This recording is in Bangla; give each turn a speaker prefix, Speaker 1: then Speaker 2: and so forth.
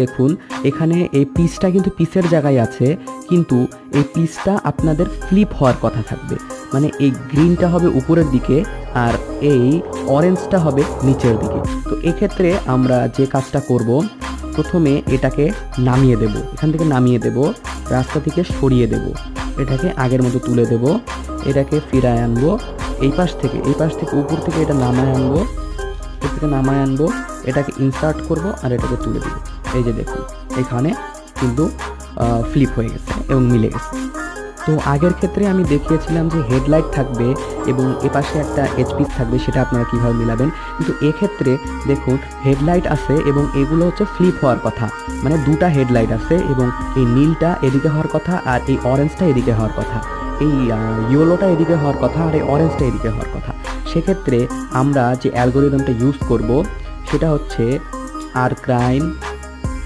Speaker 1: দেখুন এখানে এই পিসটা কিন্তু পিসের জায়গায় আছে, কিন্তু এই পিসটা আপনাদের ফ্লিপ হওয়ার কথা থাকবে। মানে এই গ্রিনটা হবে উপরের দিকে আর এই অরেঞ্জটা হবে নিচের দিকে। তো এক্ষেত্রে আমরা যে কাজটা করব, প্রথমে এটাকে নামিয়ে দেব, এখান থেকে নামিয়ে দেব, রাস্তা থেকে সরিয়ে দেব, এটাকে আগের মতো তুলে দেব, এটাকে ফিরায় আনবো, এই পাশ থেকে উপর থেকে এটা নামায় আনবো, উপর থেকে নামায় আনবো, এটাকে ইনসার্ট করব আর এটাকে তুলে দেব। এই যে দেখুন এখানে কিন্তু ফ্লিপ হয়ে গেছে এবং মিলে গেছে। তো আগের ক্ষেত্রে আমি দেখিয়েছিলাম যে হেডলাইট থাকবে এবং এপাশে একটা এইচপিস থাকবে, সেটা আপনারা কীভাবে মিলাবেন। কিন্তু এক্ষেত্রে দেখুন হেডলাইট আছে এবং এগুলো হচ্ছে ফ্লিপ হওয়ার কথা, মানে দুটা হেডলাইট আছে এবং এই নীলটা এদিকে হওয়ার কথা আর এই অরেঞ্জটা এদিকে হওয়ার কথা, এই ইয়েলোটা এদিকে হওয়ার কথা আর এই অরেঞ্জটা এদিকে হওয়ার কথা। সেক্ষেত্রে আমরা যে অ্যালগোরিদমটা ইউজ করব সেটা হচ্ছে আর্কলাইন